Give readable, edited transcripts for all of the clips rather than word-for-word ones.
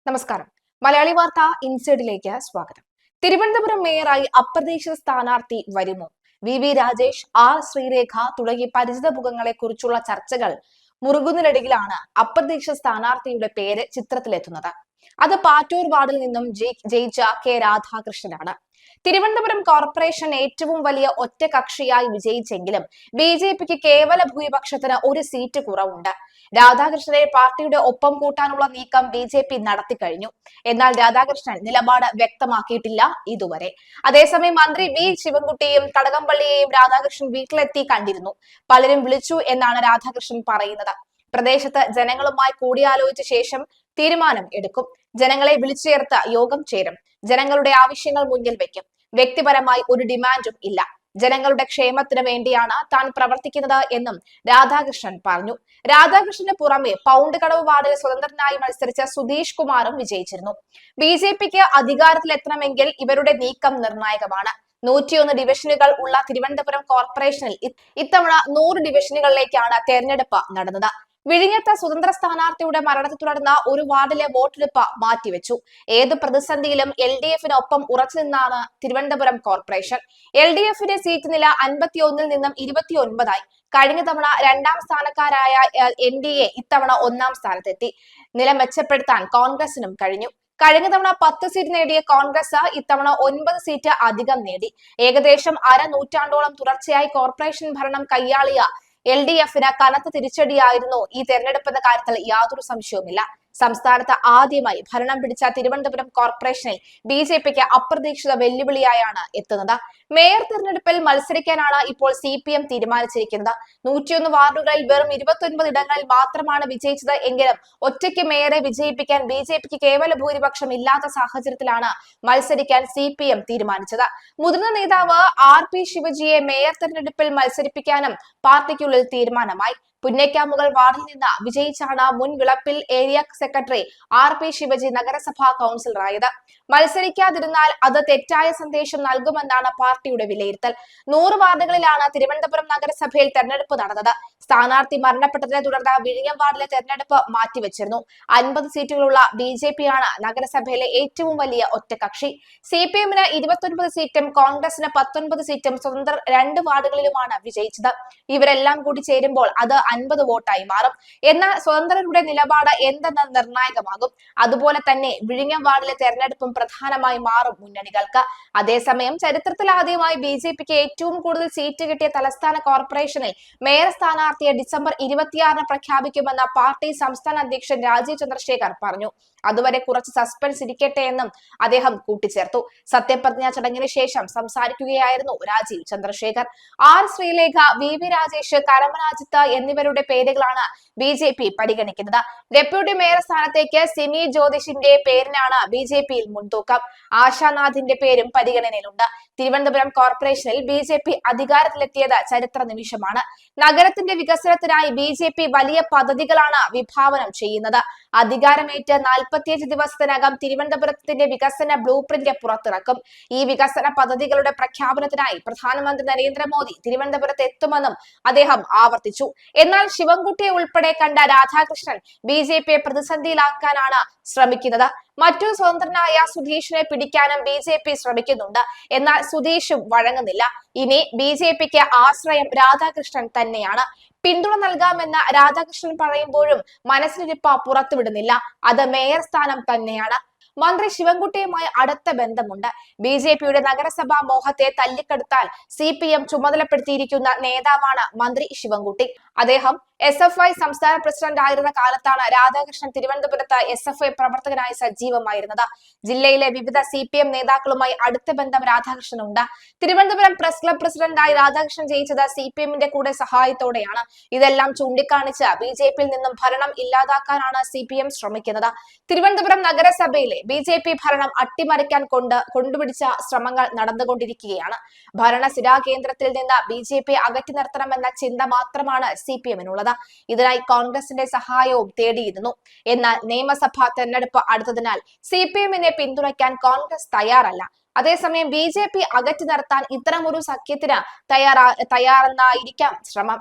നമസ്കാരം. മലയാളി വാർത്ത ഇൻസൈഡിലേക്ക് സ്വാഗതം. തിരുവനന്തപുരം മേയറായി അപ്രതീക്ഷിത സ്ഥാനാർത്ഥി വരുമോ? വി രാജേഷ്, ആർ ശ്രീരേഖ തുടങ്ങി പരിചിത മുഖങ്ങളെ കുറിച്ചുള്ള ചർച്ചകൾ മുറുകുന്നതിനിടയിലാണ് അപ്രതീക്ഷിത സ്ഥാനാർത്ഥിയുടെ പേര് ചിത്രത്തിലെത്തുന്നത്. അത് പാറ്റൂർ വാർഡിൽ നിന്നും ജയിച്ച കെ രാധാകൃഷ്ണനാണ്. തിരുവനന്തപുരം കോർപ്പറേഷൻ ഏറ്റവും വലിയ ഒറ്റ കക്ഷിയായി വിജയിച്ചെങ്കിലും ബി കേവല ഭൂരിപക്ഷത്തിന് ഒരു സീറ്റ് കുറവുണ്ട്. രാധാകൃഷ്ണനെ പാർട്ടിയുടെ ഒപ്പം കൂട്ടാനുള്ള നീക്കം ബി നടത്തിക്കഴിഞ്ഞു. എന്നാൽ രാധാകൃഷ്ണൻ നിലപാട് വ്യക്തമാക്കിയിട്ടില്ല ഇതുവരെ. അതേസമയം മന്ത്രി വി ശിവൻകുട്ടിയെയും കടകംപള്ളിയെയും രാധാകൃഷ്ണൻ വീട്ടിലെത്തി കണ്ടിരുന്നു. പലരും വിളിച്ചു എന്നാണ് രാധാകൃഷ്ണൻ പറയുന്നത്. പ്രദേശത്ത് ജനങ്ങളുമായി കൂടിയാലോചിച്ച ശേഷം തീരുമാനം എടുക്കും. ജനങ്ങളെ വിളിച്ചു ചേർത്ത് യോഗം ചേരും. ജനങ്ങളുടെ ആവശ്യങ്ങൾ മുന്നിൽ വെക്കും. വ്യക്തിപരമായി ഒരു ഡിമാൻഡും ഇല്ല. ജനങ്ങളുടെ ക്ഷേമത്തിന് വേണ്ടിയാണ് താൻ പ്രവർത്തിക്കുന്നത് എന്നും രാധാകൃഷ്ണൻ പറഞ്ഞു. രാധാകൃഷ്ണന് പുറമെ പൗണ്ട് കടവ് വാർഡിൽ സ്വതന്ത്രനായി മത്സരിച്ച സുധീഷ് കുമാറും വിജയിച്ചിരുന്നു. ബി അധികാരത്തിലെത്തണമെങ്കിൽ ഇവരുടെ നീക്കം നിർണായകമാണ്. 101 ഡിവിഷനുകൾ ഉള്ള തിരുവനന്തപുരം കോർപ്പറേഷനിൽ ഇത്തവണ 100 ഡിവിഷനുകളിലേക്കാണ് തെരഞ്ഞെടുപ്പ് നടന്നത്. വിഴിഞ്ഞത്ത് സ്വതന്ത്ര സ്ഥാനാർത്ഥിയുടെ മരണത്തെ തുടർന്ന് ഒരു വാർഡിലെ വോട്ടെടുപ്പ് മാറ്റിവെച്ചു. ഏത് പ്രതിസന്ധിയിലും LDF-നൊപ്പം ഉറച്ചുനിന്നാണ് തിരുവനന്തപുരം കോർപ്പറേഷൻ. LDF-ന്റെ സീറ്റ് നില 51-ൽ നിന്നും 29-ആയി. കഴിഞ്ഞ തവണ 2ാം സ്ഥാനക്കാരായ NDA ഇത്തവണ 1ാം സ്ഥാനത്തെത്തി. നില മെച്ചപ്പെടുത്താൻ കോൺഗ്രസിനും കഴിഞ്ഞു. കഴിഞ്ഞ തവണ 10 സീറ്റ് നേടിയ കോൺഗ്രസ് ഇത്തവണ 9 സീറ്റ് അധികം നേടി. ഏകദേശം അരനൂറ്റാണ്ടോളം തുടർച്ചയായി കോർപ്പറേഷൻ ഭരണം കൈയാളിയ LDF-ന് കനത്ത തിരിച്ചടിയായിരുന്നു ഈ തെരഞ്ഞെടുപ്പെന്ന കാര്യത്തിൽ യാതൊരു സംശയവുമില്ല. സംസ്ഥാനത്ത് ആദ്യമായി ഭരണം പിടിച്ച തിരുവനന്തപുരം കോർപ്പറേഷനിൽ ബി അപ്രതീക്ഷിത വെല്ലുവിളിയായാണ് എത്തുന്നത്. മേയർ തെരഞ്ഞെടുപ്പിൽ മത്സരിക്കാനാണ് ഇപ്പോൾ CPM തീരുമാനിച്ചിരിക്കുന്നത്. 101 വാർഡുകളിൽ വെറും 29 ഇടങ്ങളിൽ മാത്രമാണ് വിജയിച്ചത് എങ്കിലും ഒറ്റയ്ക്ക് മേയറെ വിജയിപ്പിക്കാൻ ബി കേവല ഭൂരിപക്ഷം ഇല്ലാത്ത സാഹചര്യത്തിലാണ് മത്സരിക്കാൻ CPM തീരുമാനിച്ചത്. മുതിർന്ന നേതാവ് RP ശിവജിയെ മേയർ തെരഞ്ഞെടുപ്പിൽ മത്സരിപ്പിക്കാനും പാർട്ടിക്കുള്ളിൽ തീരുമാനമായി. പുന്നേക്കാമുകൾ വാർഡിൽ നിന്ന് വിജയിച്ചാണ് മുൻ Vilappil area secretary RP Shivaji നഗരസഭാ കൗൺസിലറായത്. മത്സരിക്കാതിരുന്നാൽ അത് തെറ്റായ സന്ദേശം നൽകുമെന്നാണ് പാർട്ടിയുടെ വിലയിരുത്തൽ. 100 വാർഡുകളിലാണ് തിരുവനന്തപുരം നഗരസഭയിൽ തെരഞ്ഞെടുപ്പ് നടന്നത്. സ്ഥാനാർത്ഥി മരണപ്പെട്ടതിനെ തുടർന്ന് വിഴിഞ്ഞം വാർഡിലെ തെരഞ്ഞെടുപ്പ് മാറ്റിവെച്ചിരുന്നു. 50 സീറ്റുകളുള്ള BJP-യാണ് നഗരസഭയിലെ ഏറ്റവും വലിയ ഒറ്റകക്ഷി. CPM-ന് 29 സീറ്റും കോൺഗ്രസിന് 19 സീറ്റും സ്വതന്ത്രർ 2 വാർഡുകളിലുമാണ് വിജയിച്ചത്. ഇവരെല്ലാം കൂടി ചേരുമ്പോൾ അത് 50 വോട്ടായി മാറും. എന്നാൽ സ്വതന്ത്രരുടെ നിലപാട് എന്തെന്ന് നിർണായകമാകും. അതുപോലെ തന്നെ വിഴിഞ്ഞം വാർഡിലെ തെരഞ്ഞെടുപ്പും പ്രധാനമായി മാറും മുന്നണികൾക്ക്. അതേസമയം ചരിത്രത്തിൽ ആദ്യമായി BJPക്ക് ഏറ്റവും കൂടുതൽ സീറ്റ് കിട്ടിയ തലസ്ഥാന കോർപ്പറേഷനിൽ മേയർ സ്ഥാനാർത്ഥിയെ ഡിസംബർ 26-ന് പ്രഖ്യാപിക്കുമെന്ന് പാർട്ടി സംസ്ഥാന അധ്യക്ഷൻ രാജീവ് ചന്ദ്രശേഖർ പറഞ്ഞു. അതുവരെ കുറച്ച് സസ്പെൻസ് ഇരിക്കട്ടെ എന്നും അദ്ദേഹം കൂട്ടിച്ചേർത്തു. സത്യപ്രതിജ്ഞാ ചടങ്ങിന് ശേഷം സംസാരിക്കുകയായിരുന്നു രാജീവ് ചന്ദ്രശേഖർ. ആർ ശ്രീലേഖ, വി രാജേഷ്, കരമനാജിത്ത് എന്നിവരുടെ പേരുകളാണ് BJP പരിഗണിക്കുന്നത്. ഡെപ്യൂട്ടി മേയർ സ്ഥാനത്തേക്ക് സിമി ജ്യോതിഷിന്റെ പേരിനാണ് BJPയിൽ മുൻതൂക്കം. ആശാനാഥിന്റെ പേരും പരിഗണനയിലുണ്ട്. തിരുവനന്തപുരം കോർപ്പറേഷനിൽ BJP അധികാരത്തിലെത്തിയത് ചരിത്ര നിമിഷമാണ്. നഗരത്തിന്റെ വികസനത്തിനായി BJP വലിയ പദ്ധതികളാണ് വിഭാവനം ചെയ്യുന്നത്. അധികാരമേറ്റ് 45 ദിവസത്തിനകം തിരുവനന്തപുരത്തിന്റെ വികസന ബ്ലൂ പ്രിന്റ് പുറത്തിറക്കും. ഈ വികസന പദ്ധതികളുടെ പ്രഖ്യാപനത്തിനായി പ്രധാനമന്ത്രി നരേന്ദ്രമോദി തിരുവനന്തപുരത്ത് എത്തുമെന്നും അദ്ദേഹം ആവർത്തിച്ചു. എന്നാൽ ശിവൻകുട്ടിയെ ഉൾപ്പെടെ കണ്ട രാധാകൃഷ്ണൻ BJPയെ പ്രതിസന്ധിയിലാക്കാനാണ് ശ്രമിക്കുന്നത്. മറ്റൊരു സ്വതന്ത്രനായ സുധീഷിനെ പിടിക്കാനും BJP ശ്രമിക്കുന്നുണ്ട്. എന്നാൽ സുധീഷും വഴങ്ങുന്നില്ല. ഇനി BJPക്ക് ആശ്രയം രാധാകൃഷ്ണൻ തന്നെയാണ്. പിന്തുണ നൽകാമെന്ന് രാധാകൃഷ്ണൻ പറയുമ്പോഴും മനസ്സിലിരിപ്പ് പുറത്തുവിടുന്നില്ല. അത് മേയർ സ്ഥാനം തന്നെയാണ്. മന്ത്രി ശിവൻകുട്ടിയുമായി അടുത്ത ബന്ധമുണ്ട്. BJPയുടെ നഗരസഭാ മോഹത്തെ തല്ലിക്കെടുത്താൻ CPM ചുമതലപ്പെടുത്തിയിരിക്കുന്ന നേതാവാണ് മന്ത്രി ശിവൻകുട്ടി. അദ്ദേഹം SFI സംസ്ഥാന പ്രസിഡന്റ് ആയിരുന്ന കാലത്താണ് രാധാകൃഷ്ണൻ തിരുവനന്തപുരത്ത് SFI പ്രവർത്തകനായി സജീവമായിരുന്നത്. ജില്ലയിലെ വിവിധ CPM നേതാക്കളുമായി അടുത്ത ബന്ധം രാധാകൃഷ്ണനുണ്ട്. തിരുവനന്തപുരം പ്രസ് ക്ലബ് പ്രസിഡന്റായി രാധാകൃഷ്ണൻ ജയിച്ചത് CPM-ന്റെ കൂടെ സഹായത്തോടെയാണ്. ഇതെല്ലാം ചൂണ്ടിക്കാണിച്ച് BJPയിൽ നിന്നും ഭരണം ഇല്ലാതാക്കാനാണ് CPM ശ്രമിക്കുന്നത്. തിരുവനന്തപുരം നഗരസഭയിലെ BJP ഭരണം അട്ടിമറിക്കാൻ കൊണ്ടുപിടിച്ച ശ്രമങ്ങൾ നടന്നുകൊണ്ടിരിക്കുകയാണ്. ഭരണസിരാ കേന്ദ്രത്തിൽ നിന്ന് BJP അകറ്റി നിർത്തണമെന്ന ചിന്ത മാത്രമാണ് CPM-നുള്ളത്. ഇതിനായി കോൺഗ്രസിന്റെ സഹായവും തേടിയിരുന്നു. എന്നാൽ നിയമസഭാ തെരഞ്ഞെടുപ്പ് അടുത്തതിനാൽ CPM-നെ പിന്തുണയ്ക്കാൻ കോൺഗ്രസ് തയ്യാറല്ല. അതേസമയം BJP അകറ്റി നിർത്താൻ ഇത്തരമൊരു സഖ്യത്തിന് തയ്യാറെന്നായിരിക്കാം ശ്രമം.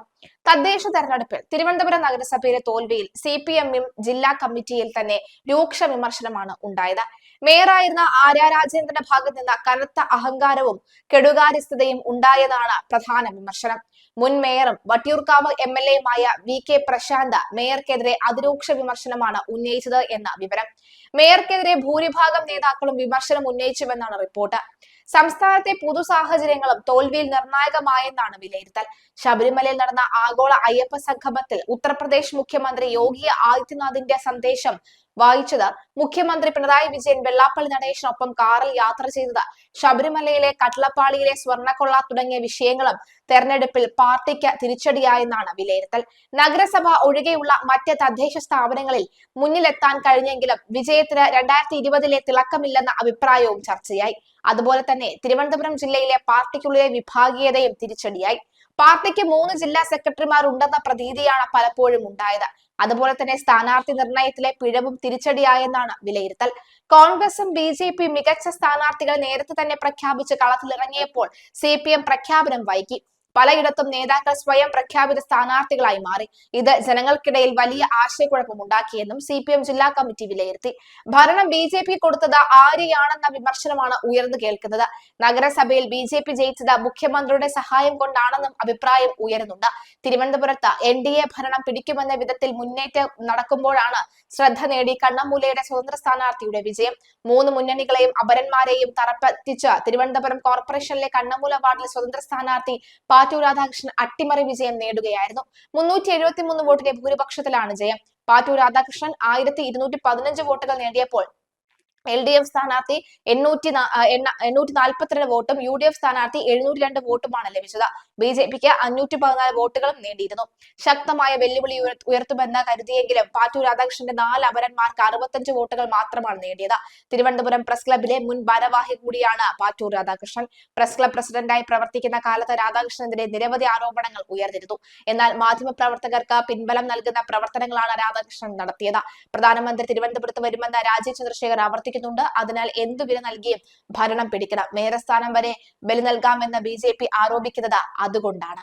തദ്ദേശ തെരഞ്ഞെടുപ്പിൽ തിരുവനന്തപുരം നഗരസഭയിലെ തോൽവിയിൽ CPM ജില്ലാ കമ്മിറ്റിയിൽ തന്നെ രൂക്ഷ വിമർശനമാണ് ഉണ്ടായത്. മേയറായിരുന്ന ആര്യ രാജേന്ദ്രന്റെ ഭാഗത്ത് നിന്ന് കനത്ത അഹങ്കാരവും കെടുകാര്യസ്ഥതയും ഉണ്ടായതാണ് പ്രധാന വിമർശനം. മുൻ മേയറും വട്ടിയൂർക്കാവ് MLAയുമായ VK പ്രശാന്ത് മേയർക്കെതിരെ അതിരൂക്ഷ വിമർശനമാണ് ഉന്നയിച്ചത് എന്ന വിവരം. മേയർക്കെതിരെ ഭൂരിഭാഗം നേതാക്കളും വിമർശനം ഉന്നയിച്ചുവെന്നാണ് റിപ്പോർട്ട്. സംസ്ഥാനത്തെ പൊതു സാഹചര്യങ്ങളും തോൽവിയിൽ നിർണായകമായെന്നാണ് വിലയിരുത്തൽ. ശബരിമലയിൽ നടന്ന ആഗോള അയ്യപ്പ സംഗമത്തിൽ ഉത്തർപ്രദേശ് മുഖ്യമന്ത്രി യോഗി ആദിത്യനാഥിന്റെ സന്ദേശം വായിച്ചത്, മുഖ്യമന്ത്രി പിണറായി വിജയൻ വെള്ളാപ്പള്ളി നടേശനൊപ്പം കാറിൽ യാത്ര ചെയ്തത്, ശബരിമലയിലെ കട്ടളപ്പാളിയിലെ സ്വർണ്ണക്കൊള്ള തുടങ്ങിയ വിഷയങ്ങളും തെരഞ്ഞെടുപ്പിൽ പാർട്ടിക്ക് തിരിച്ചടിയായെന്നാണ് വിലയിരുത്തൽ. നഗരസഭ ഒഴികെയുള്ള മറ്റ് തദ്ദേശ സ്ഥാപനങ്ങളിൽ മുന്നിലെത്താൻ കഴിഞ്ഞെങ്കിലും വിജയത്തിന് 2020-ലെ തിളക്കമില്ലെന്ന അഭിപ്രായവും ചർച്ചയായി. അതുപോലെ തന്നെ തിരുവനന്തപുരം ജില്ലയിലെ പാർട്ടിക്കുള്ളിലെ വിഭാഗീയതയും തിരിച്ചടിയായി. പാർട്ടിക്ക് 3 ജില്ലാ സെക്രട്ടറിമാരുണ്ടെന്ന പ്രതീതിയാണ് പലപ്പോഴും ഉണ്ടായത്. അതുപോലെ തന്നെ സ്ഥാനാർത്ഥി നിർണയത്തിലെ പിഴവും തിരിച്ചടിയായെന്നാണ് വിലയിരുത്തൽ. കോൺഗ്രസും BJP മികച്ച സ്ഥാനാർത്ഥികൾ നേരത്തെ തന്നെ പ്രഖ്യാപിച്ച് കളത്തിലിറങ്ങിയപ്പോൾ CPM പ്രഖ്യാപനം വൈകി. പലയിടത്തും നേതാക്കൾ സ്വയം പ്രഖ്യാപിത സ്ഥാനാർത്ഥികളായി മാറി. ഇത് ജനങ്ങൾക്കിടയിൽ വലിയ ആശയക്കുഴപ്പമുണ്ടാക്കിയെന്നും CPM ജില്ലാ കമ്മിറ്റി വിലയിരുത്തി. ഭരണം BJP കൊടുത്തത് ആരെയാണെന്ന വിമർശനമാണ് ഉയർന്നു കേൾക്കുന്നത്. നഗരസഭയിൽ BJP ജയിച്ചത് മുഖ്യമന്ത്രിയുടെ സഹായം കൊണ്ടാണെന്നും അഭിപ്രായം ഉയരുന്നുണ്ട്. തിരുവനന്തപുരത്ത് NDA ഭരണം പിടിക്കുമെന്ന വിധത്തിൽ മുന്നേറ്റം നടക്കുമ്പോഴാണ് ശ്രദ്ധ നേടി കണ്ണമ്മൂലയുടെ സ്വതന്ത്ര സ്ഥാനാർത്ഥിയുടെ വിജയം. 3 മുന്നണികളെയും അപരന്മാരെയും തറപ്പറ്റിച്ച് തിരുവനന്തപുരം കോർപ്പറേഷനിലെ കണ്ണമ്മൂല വാർഡിലെ സ്വതന്ത്ര സ്ഥാനാർത്ഥി പാറ്റൂർ രാധാകൃഷ്ണൻ അട്ടിമറി വിജയം നേടുകയായിരുന്നു. 373 വോട്ടിന്റെ ഭൂരിപക്ഷത്തിലാണ് ജയം. പാറ്റൂർ രാധാകൃഷ്ണൻ 1215 വോട്ടുകൾ നേടിയപ്പോൾ LDF സ്ഥാനാർത്ഥി 842 വോട്ടും UDF സ്ഥാനാർത്ഥി 702 വോട്ടുമാണ് ലഭിച്ചത്. BJPക്ക് 514 വോട്ടുകളും നേടിയിരുന്നു. ശക്തമായ വെല്ലുവിളി ഉയർത്തുമെന്ന് കരുതിയെങ്കിലും പാറ്റൂർ രാധാകൃഷ്ണന്റെ 4 അപരന്മാർക്ക് 65 വോട്ടുകൾ മാത്രമാണ് നേടിയത്. തിരുവനന്തപുരം പ്രസ് ക്ലബിലെ മുൻ ഭാരവാഹി കൂടിയാണ് പാറ്റൂർ രാധാകൃഷ്ണൻ. പ്രസ് ക്ലബ് പ്രസിഡന്റായി പ്രവർത്തിക്കുന്ന കാലത്ത് രാധാകൃഷ്ണനെതിരെ നിരവധി ആരോപണങ്ങൾ ഉയർന്നിരുന്നു. എന്നാൽ മാധ്യമപ്രവർത്തകർക്ക് പിൻബലം നൽകുന്ന പ്രവർത്തനങ്ങളാണ് രാധാകൃഷ്ണൻ നടത്തിയത്. പ്രധാനമന്ത്രി തിരുവനന്തപുരത്ത് വരുമെന്ന് രാജീവ് ചന്ദ്രശേഖർ ആവർത്തിക്കുന്നുണ്ട്. അതിനാൽ എന്തു വില നൽകിയും ഭരണം പിടിക്കണം. മേയർ സ്ഥാനം വരെ ബലി നൽകാമെന്ന് BJP ആരോപിക്കുന്നത് അതുകൊണ്ടാണ്.